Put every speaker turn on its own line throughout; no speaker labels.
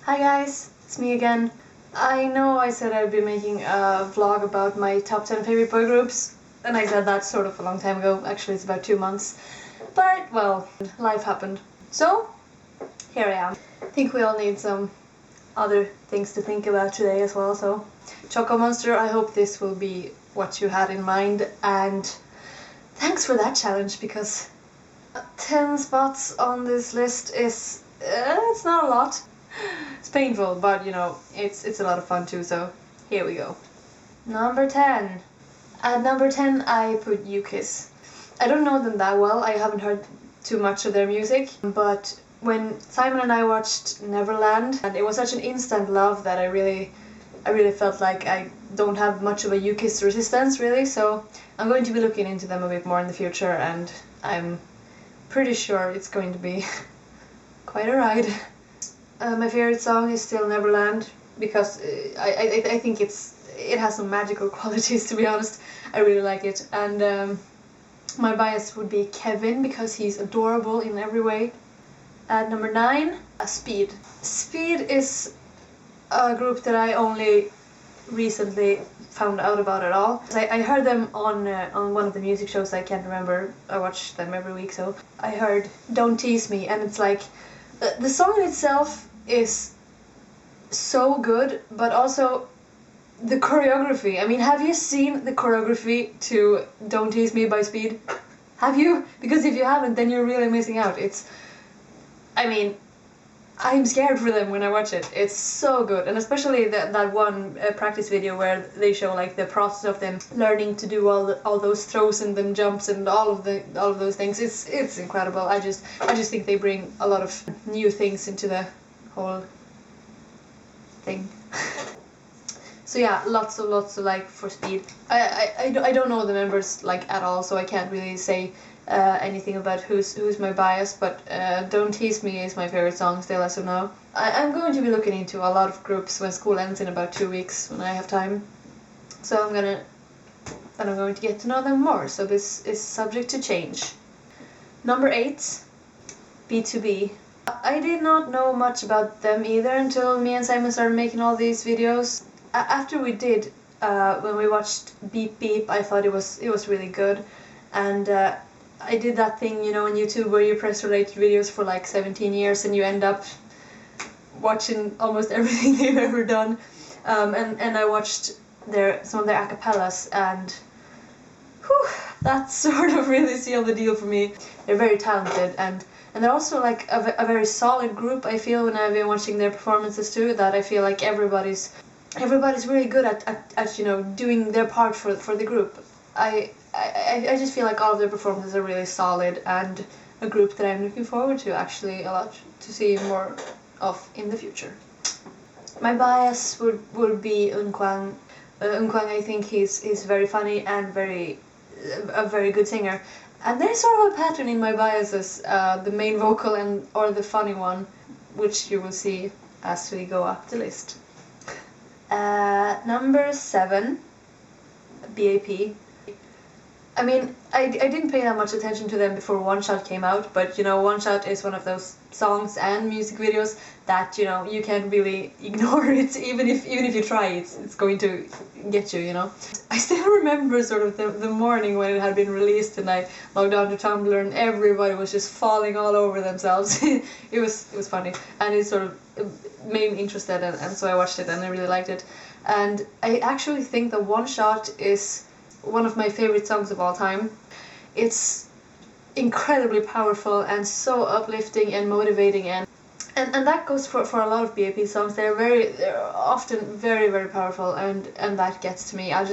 Hi guys, it's me again. I know I said I'd be making a vlog about my top 10 favorite boy groups, and I said that sort of a long time ago. Actually, it's about 2 months. But, well, life happened. So, here I am. I think we all need some other things to think about today as well, so Choco Monster, I hope this will be what you had in mind, and thanks for that challenge, because 10 spots on this list is... it's not a lot. It's painful, but you know, it's a lot of fun too, so here we go. Number 10. At number 10 I put UKISS. I don't know them that well, I haven't heard too much of their music, but when Simon and I watched Neverland, and it was such an instant love that I really felt like I don't have much of a UKISS resistance really, so I'm going to be looking into them a bit more in the future, and I'm pretty sure it's going to be quite a ride. My favorite song is still Neverland, because I think it has some magical qualities, to be honest. I really like it, and my bias would be Kevin, because he's adorable in every way. At number 9, Speed. Speed is a group that I only recently found out about at all. I heard them on one of the music shows. I can't remember, I watch them every week, so I heard Don't Tease Me, and it's like the song in itself is so good, but also the choreography. I mean, have you seen the choreography to Don't Tease Me by Speed? Have you? Because if you haven't, then you're really missing out. I mean, I'm scared for them when I watch it. It's so good, and especially that one practice video where they show like the process of them learning to do all those throws and then jumps and all of those things. It's incredible. I just think they bring a lot of new things into the whole thing. So yeah, lots to like for Speed. I don't know the members like at all, so I can't really say anything about who's my bias, but Don't Tease Me is my favorite song still as of now. I'm going to be looking into a lot of groups when school ends in about 2 weeks, when I have time. So I'm going to get to know them more, so this is subject to change. Number 8, B2B. I did not know much about them either until me and Simon started making all these videos. After we did, when we watched B.A.P, I thought it was really good, and I did that thing, you know, on YouTube where you press related videos for like 17 years and you end up watching almost everything they've ever done, and I watched some of their acapellas, and whew, that sort of really sealed the deal for me. They're very talented, and they're also like a very solid group. I feel when I've been watching their performances too, that I feel like everybody's really good at you know, doing their part for the group. I just feel like all of their performances are really solid, and a group that I'm looking forward to actually a lot to see more of in the future. My bias would be Eunkwang. Eunkwang, I think he's very funny and a very good singer. And there's sort of a pattern in my biases, the main vocal or the funny one, which you will see as we go up the list. Number 7, B.A.P. I mean, I didn't pay that much attention to them before One Shot came out, but you know, One Shot is one of those songs and music videos that, you know, you can't really ignore it. Even if you try, it's going to get you, you know. I still remember sort of the morning when it had been released, and I logged on to Tumblr and everybody was just falling all over themselves. It was funny, and it sort of made me interested, and so I watched it and I really liked it. And I actually think that One Shot is one of my favorite songs of all time. It's incredibly powerful and so uplifting and motivating, and that goes for a lot of B.A.P songs. They're often very powerful, and that gets to me. I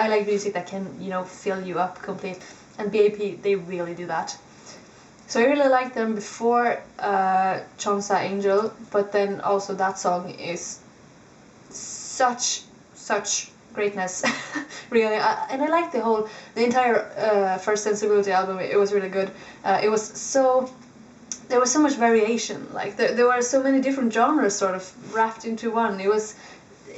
like music that can, you know, fill you up complete, and B.A.P, they really do that. So I really liked them before Chonsa Angel, but then also that song is such greatness, really. And I liked the entire First Sensibility album. It was really good. There was so much variation. Like there were so many different genres sort of wrapped into one. It was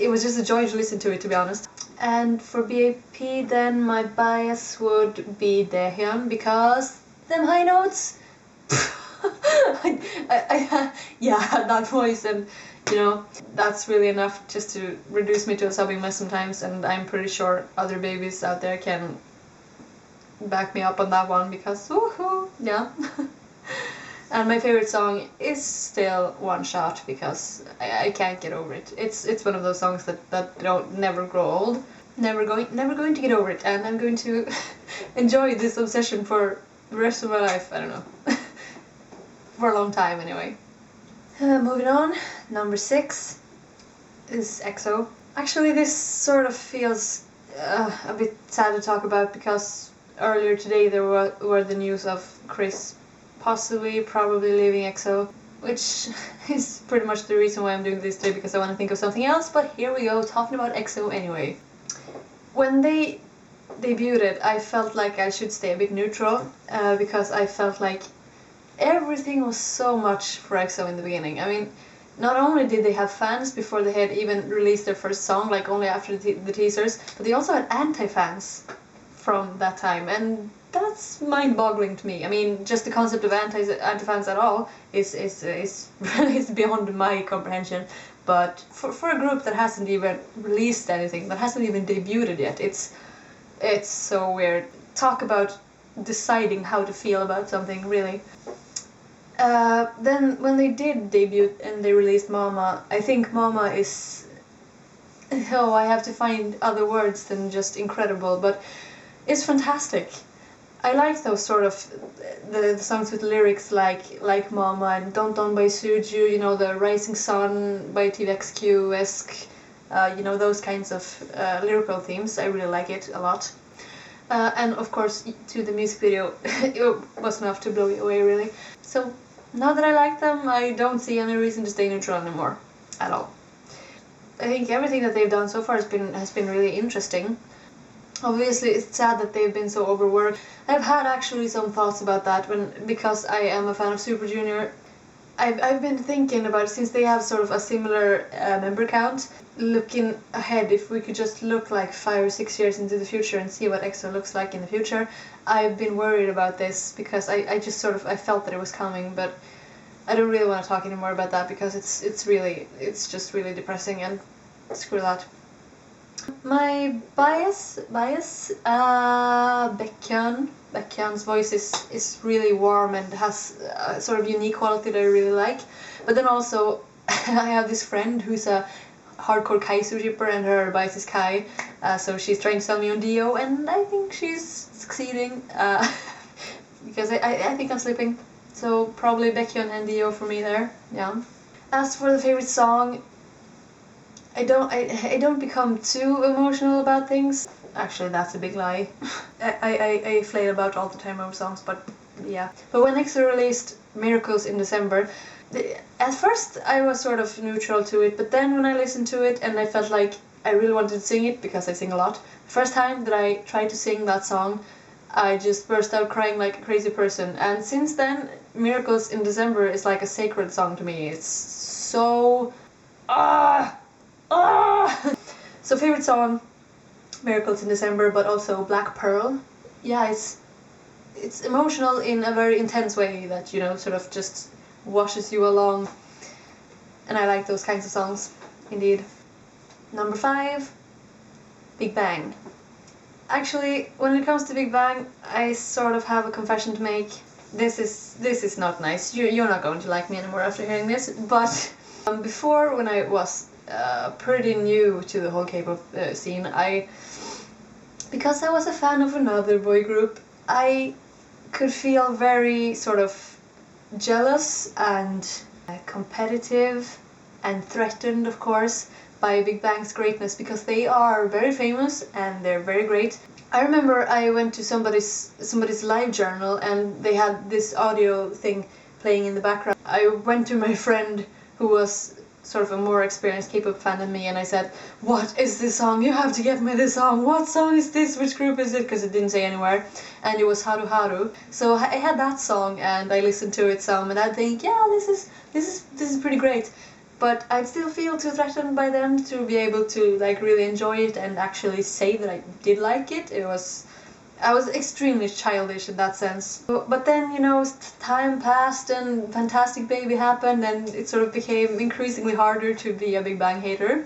just a joy to listen to it, to be honest. And for B.A.P, then my bias would be Daehyun, because them high notes. Yeah, I had that voice, and you know, that's really enough just to reduce me to a sobbing mess sometimes, and I'm pretty sure other babies out there can back me up on that one, because woohoo, yeah. And my favorite song is still One Shot, because I can't get over it. It's one of those songs that don't never grow old. Never going to get over it, and I'm going to enjoy this obsession for the rest of my life. I don't know. For a long time anyway. Moving on, number 6 is EXO. Actually, this sort of feels a bit sad to talk about, because earlier today there were the news of Chris probably leaving EXO, which is pretty much the reason why I'm doing this today, because I want to think of something else, but here we go, talking about EXO anyway. When they debuted, I felt like I should stay a bit neutral, because I felt like everything was so much for EXO in the beginning. I mean, not only did they have fans before they had even released their first song, like only after the teasers, but they also had anti-fans from that time, and that's mind-boggling to me. I mean, just the concept of anti-fans at all is beyond my comprehension. But for a group that hasn't even released anything, that hasn't even debuted yet, it's so weird. Talk about deciding how to feel about something, really. Then when they did debut and they released Mama, I think Mama is... Oh, I have to find other words than just incredible, but it's fantastic. I like those sort of the songs with lyrics like Mama and Don Don by Suju, you know, the Rising Sun by TVXQ-esque, you know, those kinds of lyrical themes. I really like it a lot. And of course, to the music video, it was enough to blow you away, really. So now that I like them, I don't see any reason to stay neutral anymore, at all. I think everything that they've done so far has been really interesting. Obviously, it's sad that they've been so overworked. I've had actually some thoughts about that because I am a fan of Super Junior. I've been thinking about, since they have sort of a similar member count, looking ahead, if we could just look like 5 or 6 years into the future and see what EXO looks like in the future. I've been worried about this because I just sort of, I felt that it was coming, but I don't really want to talk anymore about that, because it's just really depressing, and screw that. My bias, Baekhyun. Baekhyun's voice is really warm and has a sort of unique quality that I really like. But then also, I have this friend who's a hardcore Kaisu shipper, and her bias is Kai. So she's trying to sell me on Dio, and I think she's succeeding. Because I think I'm slipping. So probably Baekhyun and Dio for me there, yeah. As for the favorite song, I don't become too emotional about things. Actually, that's a big lie. I flail about all the time over songs, but yeah. But when EXO released Miracles in December, at first I was sort of neutral to it, but then when I listened to it and I felt like I really wanted to sing it, because I sing a lot, the first time that I tried to sing that song, I just burst out crying like a crazy person. And since then, Miracles in December is like a sacred song to me. It's so... So favorite song, Miracles in December, but also Black Pearl. Yeah, it's emotional in a very intense way that, you know, sort of just washes you along. And I like those kinds of songs, indeed. Number 5, Big Bang. Actually, when it comes to Big Bang, I sort of have a confession to make. This is not nice. You're not going to like me anymore after hearing this, but before, when I was pretty new to the whole K-pop scene, because I was a fan of another boy group, I could feel very sort of jealous and competitive and threatened, of course, by Big Bang's greatness, because they are very famous and they're very great. I remember I went to somebody's live journal, and they had this audio thing playing in the background. I went to my friend who was sort of a more experienced K-pop fan than me, and I said, "What is this song? You have to get me this song. What song is this? Which group is it?" Because it didn't say anywhere, and it was Haru Haru. So I had that song, and I listened to it some, and I'd think, yeah, this is pretty great. But I'd still feel too threatened by them to be able to like really enjoy it and actually say that I did like it. I was extremely childish in that sense. But then, you know, time passed and Fantastic Baby happened, and it sort of became increasingly harder to be a Big Bang hater.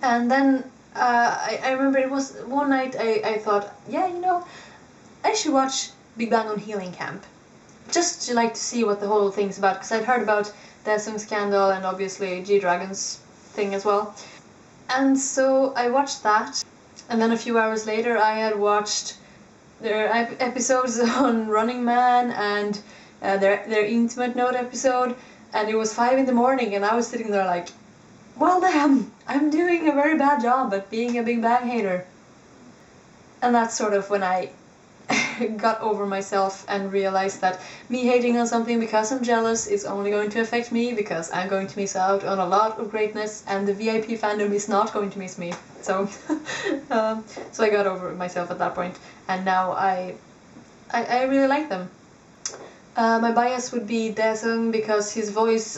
And then I remember it was one night I thought, yeah, you know, I should watch Big Bang on Healing Camp. Just to like to see what the whole thing's about, because I'd heard about Daesung scandal and obviously G-Dragon's thing as well. And so I watched that, and then a few hours later I had watched their episodes on Running Man and their Intimate Note episode, and it was 5 in the morning and I was sitting there like, well damn, I'm doing a very bad job at being a Big Bang hater. And that's sort of when I got over myself and realized that me hating on something because I'm jealous is only going to affect me, because I'm going to miss out on a lot of greatness and the VIP fandom is not going to miss me. So so I got over myself at that point, and now I really like them. My bias would be Daesung because his voice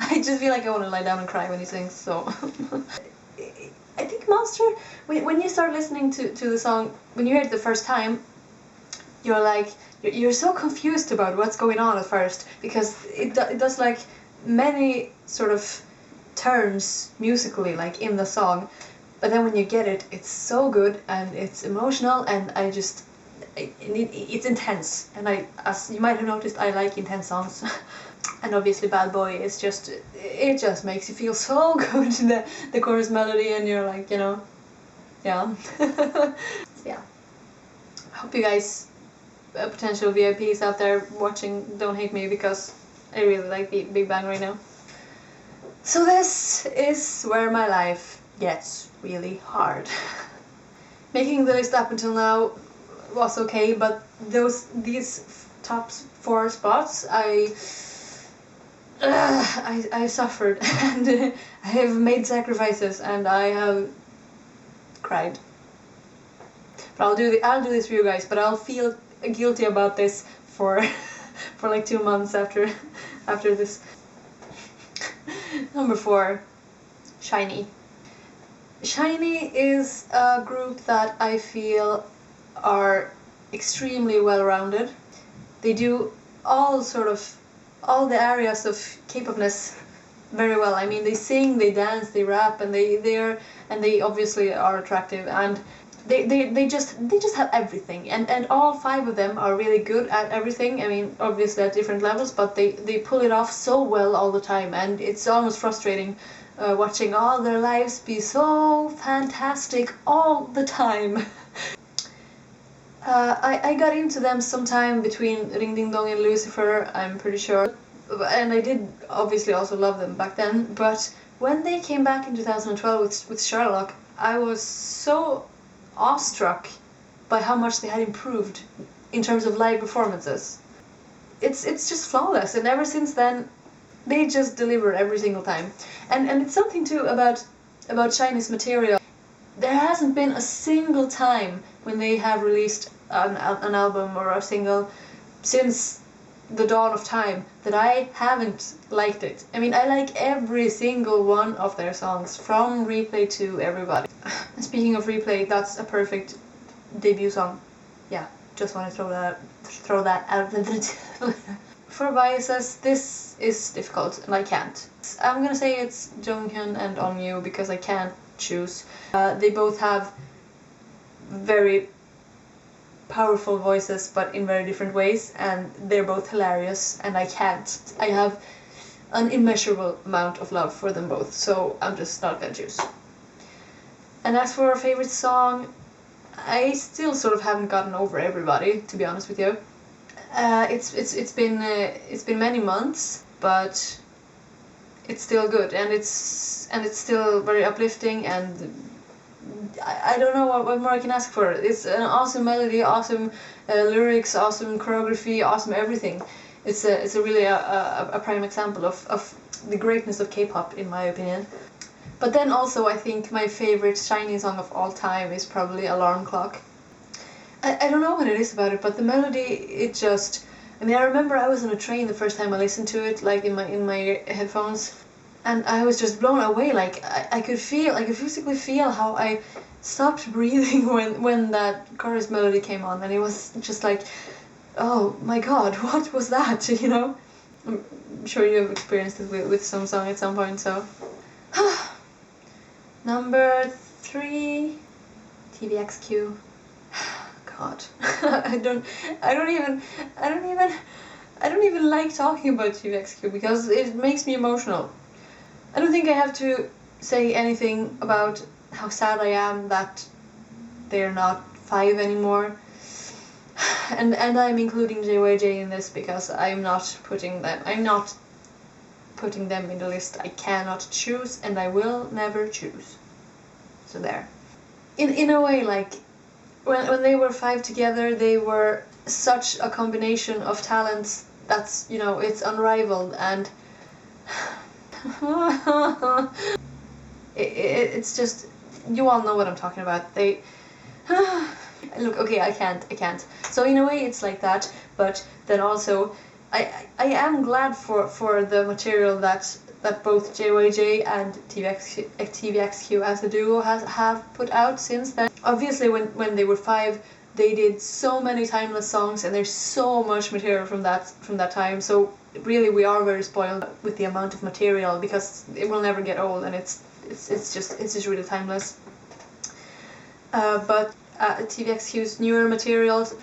I just feel like I want to lie down and cry when he sings, so I think Monster, when you start listening to the song, when you hear it the first time, you're like, you're so confused about what's going on at first, because it does like many sort of turns musically, like in the song, but then when you get it, it's so good and it's emotional, and it's intense, and as you might have noticed, I like intense songs. And obviously Bad Boy is just, it just makes you feel so good, the chorus melody, and you're like, you know, yeah. Yeah. I hope you guys, potential VIPs out there watching, don't hate me, because I really like Big Bang right now. So this is where my life gets really hard. Making the list up until now was okay, but these top 4 spots, I suffered, and I have made sacrifices, and I have cried. But I'll do this for you guys, but I'll feel guilty about this for for like 2 months after this. Number 4, SHINee. SHINee is a group that I feel are extremely well-rounded. They do all the areas of K-popness very well. I mean, they sing, they dance, they rap, and they obviously are attractive, and they just have everything, and all 5 of them are really good at everything. I mean, obviously at different levels, but they pull it off so well all the time, and it's almost frustrating watching all their lives be so fantastic all the time. I got into them sometime between Ring Ding Dong and Lucifer, I'm pretty sure, and I did obviously also love them back then, but when they came back in 2012 with Sherlock, I was so awestruck by how much they had improved in terms of live performances. It's just flawless, and ever since then they just deliver every single time. And it's something too about SHINee's material. There hasn't been a single time when they have released an album or a single since the dawn of time that I haven't liked it. I mean, I like every single one of their songs, from Replay to Everybody. And speaking of Replay, that's a perfect debut song. Yeah, just want to throw that out. For biases, this is difficult and I can't. I'm gonna say it's Jonghyun and Onyu because I can't choose. They both have very powerful voices, but in very different ways, and they're both hilarious, and I can't. I have an immeasurable amount of love for them both, so I'm just not gonna choose. And as for our favorite song, I still sort of haven't gotten over Everybody, to be honest with you. It's been many months, but it's still good, and it's still very uplifting, and I don't know what more I can ask for. It's an awesome melody, awesome lyrics, awesome choreography, awesome everything. It's a really a prime example of the greatness of K-pop, in my opinion. But then also I think my favorite SHINee song of all time is probably Alarm Clock. I don't know what it is about it, but the melody, it just... I mean, I remember I was on a train the first time I listened to it, like in my headphones, and I was just blown away. Like I could physically feel how stopped breathing when that chorus melody came on, and it was just like, oh my god, what was that, you know? I'm sure you have experienced it with some song at some point, so. Number 3, TVXQ. God, I don't even like talking about TVXQ because it makes me emotional. I don't think I have to say anything about how sad I am that they're not 5 anymore. And I'm including JYJ in this because I'm not putting them in the list. I cannot choose, and I will never choose. So there. In a way, like when they were 5 together, they were such a combination of talents that's, you know, it's unrivaled, and it's just, you all know what I'm talking about. They look, okay, I can't. So in a way it's like that, but then also I am glad for the material that both JYJ and TVXQ as a duo have put out since then. Obviously when they were 5, they did so many timeless songs, and there's so much material from that time, so really we are very spoiled with the amount of material because it will never get old, and it's just really timeless. But TVXQ's newer materials,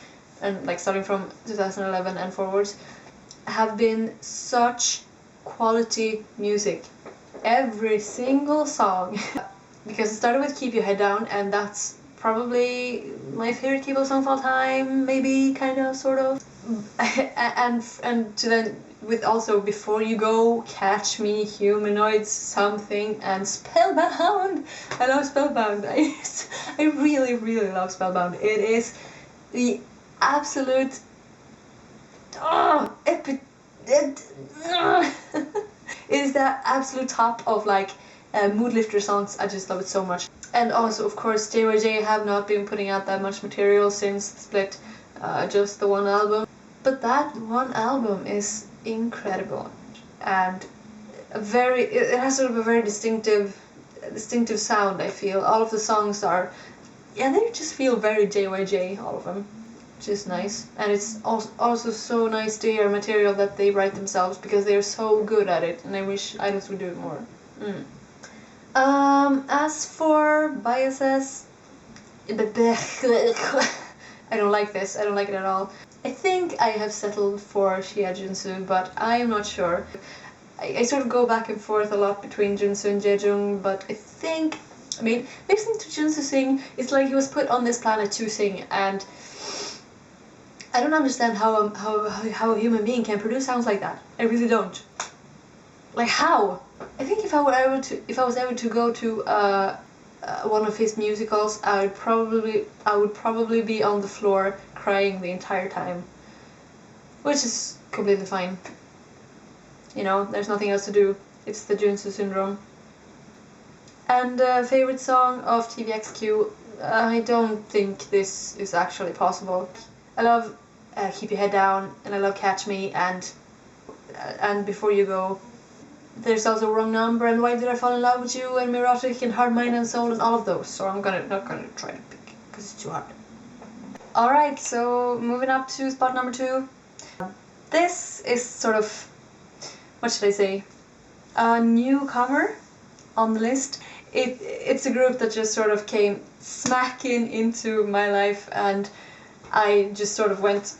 and like starting from 2011 and forwards, have been such quality music. Every single song. Because it started with Keep Your Head Down, and that's probably my favorite K-pop song of all time, maybe, kind of, sort of. and to then with also Before You Go, Catch Me, Humanoids, Something, and Spellbound. I love Spellbound. I really, really love Spellbound. It is the absolute it is the absolute top of like mood lifter songs. I just love it so much. And also, of course, JYJ have not been putting out that much material since the split, just the one album. But that one album is incredible, and it has sort of a very distinctive sound. I feel all of the songs are, yeah, they just feel very JYJ, all of them, which is nice. And it's also so nice to hear material that they write themselves because they're so good at it, and I wish idols would do it more. As for biases, I don't like this. I don't like it at all. I think I have settled for Shia Junsu, but I'm not sure. I sort of go back and forth a lot between Junsu and Jaejung, but I mean, listening to Junsu sing, it's like he was put on this planet to sing, and I don't understand how a human being can produce sounds like that. I really don't. Like, how? I think if I was able to go to one of his musicals, I would probably be on the floor crying the entire time, which is completely fine. You know, there's nothing else to do. It's the Junsu syndrome. And favorite song of TVXQ, I don't think this is actually possible. I love Keep Your Head Down, and I love Catch Me, and Before You Go. There's also Wrong Number, and Why Did I Fall in Love with You, and Neurotic, and Heart, Mind and Soul, and all of those. So I'm not gonna try to pick because it's too hard. Alright, so moving up to spot number 2. This is sort of, what should I say, a newcomer on the list. It's a group that just sort of came smacking into my life, and I just sort of went,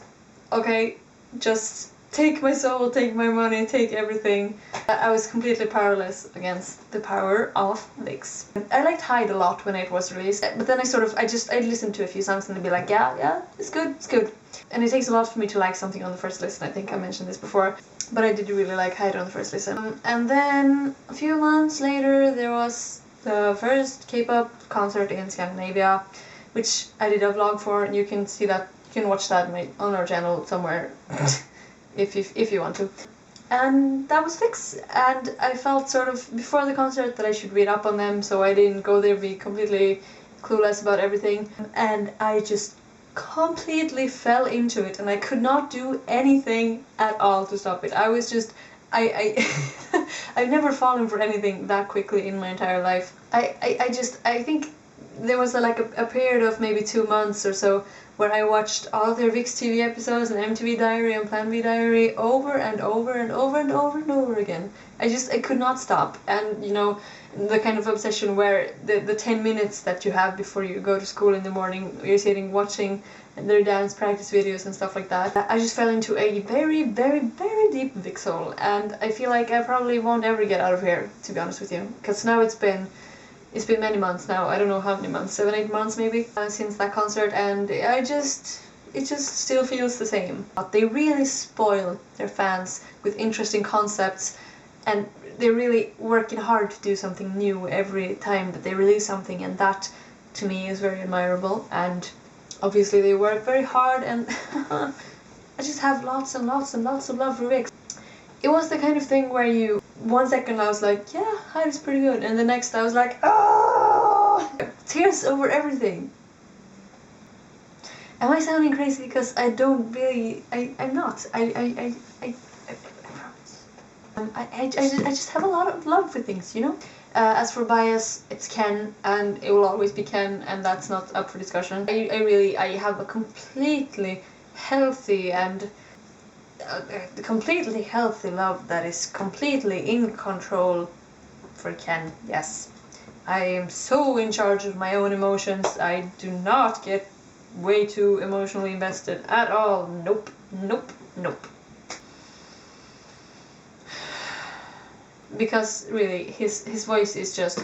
okay, just take my soul, take my money, take everything. I was completely powerless against the power of VIXX. I liked Hide a lot when it was released, but then I'd listen to a few songs and I'd be like, yeah, it's good. And it takes a lot for me to like something on the first listen. I think I mentioned this before, but I did really like Hide on the first listen. And then a few months later, there was the first K-pop concert in Scandinavia, which I did a vlog for, and you can see that, you can watch that on our channel somewhere. if you want to. And that was VIXX, and I felt sort of before the concert that I should read up on them, so I didn't go there be completely clueless about everything, and I just completely fell into it, and I could not do anything at all to stop it. I was just, I've never fallen for anything that quickly in my entire life. I think there was a period of maybe 2 months or so where I watched all their VIXX TV episodes and MTV Diary and Plan B Diary over and over and over and over and over again. I could not stop. And you know, the kind of obsession where the 10 minutes that you have before you go to school in the morning, you're sitting watching their dance practice videos and stuff like that. I just fell into a very, very, very deep VIXX hole, and I feel like I probably won't ever get out of here, to be honest with you, because now it's been many months now. I don't know how many months, 7, 8 months maybe, since that concert, and it just still feels the same. But they really spoil their fans with interesting concepts, and they're really working hard to do something new every time that they release something, and that to me is very admirable. And obviously they work very hard, and I just have lots and lots and lots of love for VIXX. It was the kind of thing where you, 1 second I was like, yeah, HYDE is pretty good, and the next I was like, oh, tears over everything. Am I sounding crazy? Because I don't really, I'm not. I promise. I just have a lot of love for things, you know? As for bias, it's Ken, and it will always be Ken, and that's not up for discussion. I have a completely healthy and completely healthy love that is completely in control for Ken, yes. I am so in charge of my own emotions. I do not get way too emotionally invested at all. Nope, nope, nope. Because really, his voice is just,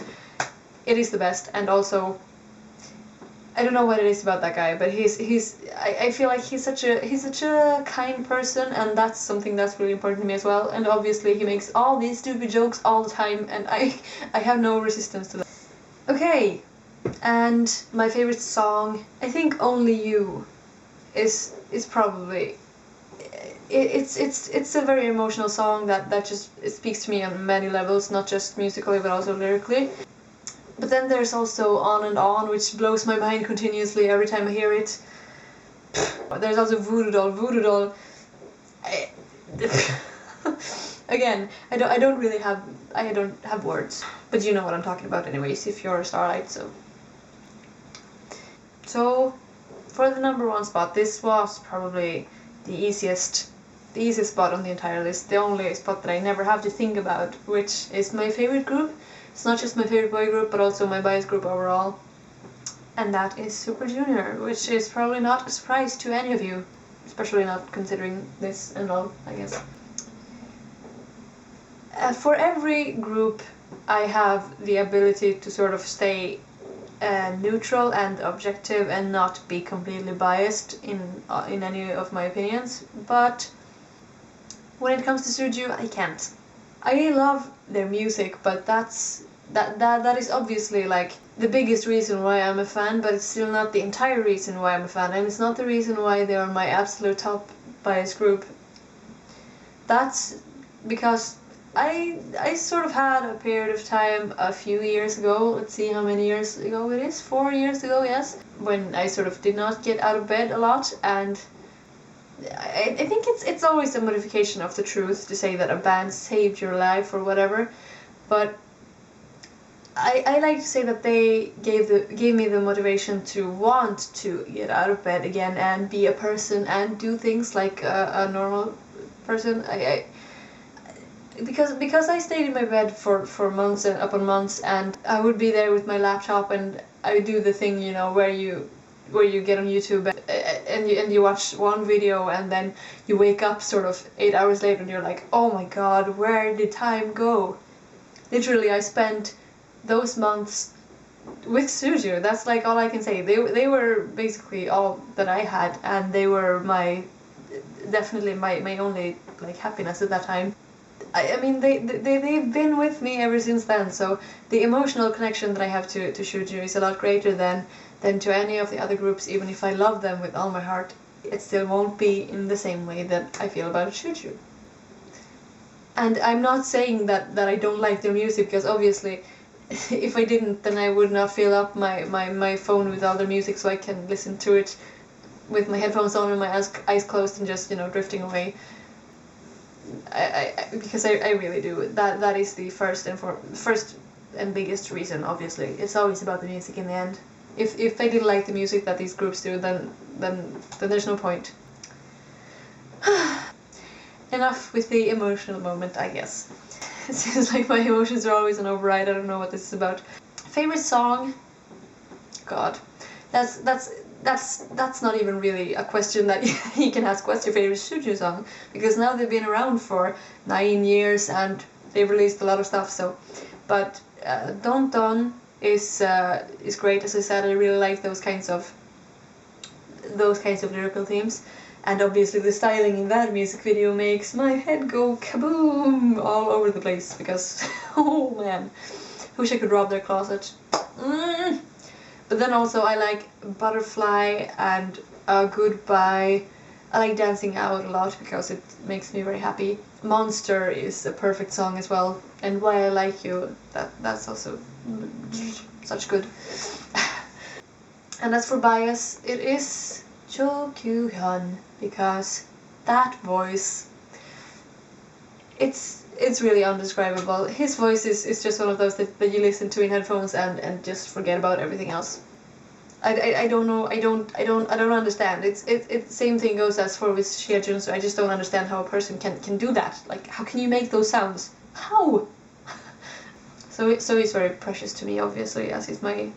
it is the best, and also, I don't know what it is about that guy, but I feel like he's such a kind person, and that's something that's really important to me as well. And obviously he makes all these stupid jokes all the time, and I have no resistance to that. Okay, and my favorite song, I think Only You is probably, it's a very emotional song that just, it speaks to me on many levels, not just musically but also lyrically. But then there's also On and On, which blows my mind continuously every time I hear it. There's also Voodoo Doll. Voodoo Doll, again, I don't have words, but you know what I'm talking about anyways if you're a Starlight. So for the #1 spot, this was probably the easiest spot on the entire list, the only spot that I never have to think about, which is my favorite group. It's not just my favorite boy group, but also my bias group overall, and that is Super Junior, which is probably not a surprise to any of you, especially not considering this and all, I guess. For every group, I have the ability to sort of stay neutral and objective and not be completely biased in any of my opinions, but when it comes to Suju, I can't. I love their music, but that is obviously like the biggest reason why I'm a fan, but it's still not the entire reason why I'm a fan, and it's not the reason why they are my absolute top bias group. That's because I sort of had a period of time a few years ago, let's see how many years ago it is, 4 years ago, yes, when I sort of did not get out of bed a lot, and I think it's always a modification of the truth to say that a band saved your life or whatever, but I like to say that they gave me the motivation to want to get out of bed again and be a person and do things like a normal person. Because I stayed in my bed for months and upon months, and I would be there with my laptop and I would do the thing, you know, where you get on YouTube and you watch one video and then you wake up sort of 8 hours later and you're like, oh my god, where did time go? Literally, I spent those months with Suju. That's like all I can say. They were basically all that I had, and they were definitely my only like happiness at that time. I mean, they've been with me ever since then, so the emotional connection that I have to Suju is a lot greater than to any of the other groups. Even if I love them with all my heart, it still won't be in the same way that I feel about Suju. And I'm not saying that I don't like their music, because obviously if I didn't, then I would not fill up my phone with all their music so I can listen to it with my headphones on and my eyes closed and just, you know, drifting away. Because I really do. That is the first and biggest reason, obviously. It's always about the music in the end. If they didn't like the music that these groups do, then there's no point. Enough with the emotional moment, I guess. It seems like my emotions are always on override. I don't know what this is about. Favorite song? God, that's not even really a question that you can ask. What's your favorite studio song? Because now they've been around for 9 years and they've released a lot of stuff. So, but Don Don is great. As I said, I really like those kinds of lyrical themes. And obviously the styling in that music video makes my head go kaboom all over the place because, oh man, wish I could rob their closet. But then also I like Butterfly and Goodbye. I like Dancing Out a lot because it makes me very happy. Monster is a perfect song as well. And Why I Like You, that's also such good. And as for bias, it is Jo Kyu-hyun, because that voice, it's really undescribable. His voice is just one of those that you listen to in headphones and just forget about everything else. I don't know, I don't understand. It's same thing goes as for with Shia Junso. I just don't understand how a person can do that. Like, how can you make those sounds? How? So he's very precious to me, obviously, as he's my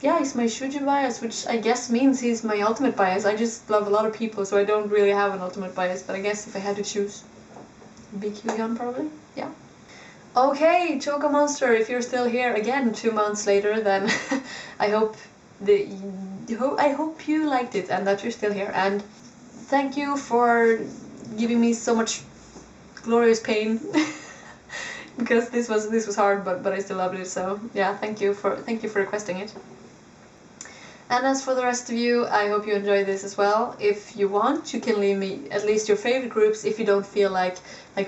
shoujo bias, which I guess means he's my ultimate bias. I just love a lot of people, so I don't really have an ultimate bias, but I guess if I had to choose, Kyu-hyun probably, yeah. Okay, Choco Monster, if you're still here again 2 months later, then I hope you liked it and that you're still here, and thank you for giving me so much glorious pain. Because this was hard, but I still loved it, so yeah, thank you for requesting it. And as for the rest of you, I hope you enjoyed this as well. If you want, you can leave me at least your favorite groups if you don't feel like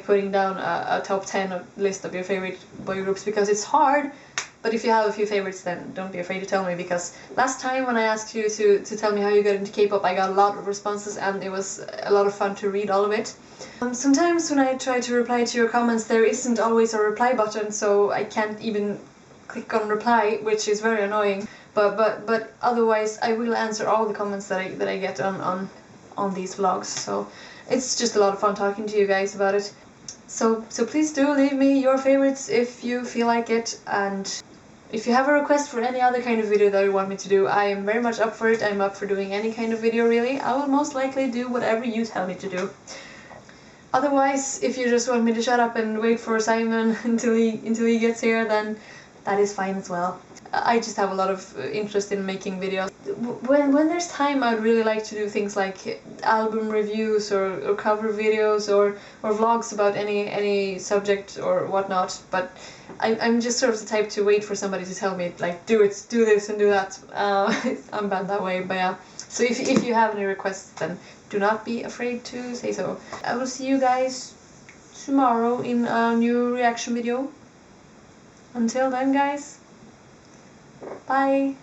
putting down a top 10 list of your favorite boy groups, because it's hard. But if you have a few favorites, then don't be afraid to tell me, because last time when I asked you to tell me how you got into K-pop, I got a lot of responses and it was a lot of fun to read all of it. Sometimes when I try to reply to your comments, there isn't always a reply button, so I can't even click on reply, which is very annoying. But otherwise, I will answer all the comments that I get on these vlogs. So it's just a lot of fun talking to you guys about it. So please do leave me your favorites if you feel like it, and if you have a request for any other kind of video that you want me to do, I am very much up for it. I'm up for doing any kind of video, really. I will most likely do whatever you tell me to do. Otherwise, if you just want me to shut up and wait for Simon until he gets here, then that is fine as well. I just have a lot of interest in making videos. When there's time, I'd really like to do things like album reviews or cover videos or vlogs about any subject or whatnot, but I'm just sort of the type to wait for somebody to tell me, like, do this and do that. I'm bad that way, but yeah. So if you have any requests, then do not be afraid to say so. I will see you guys tomorrow in a new reaction video. Until then, guys, bye!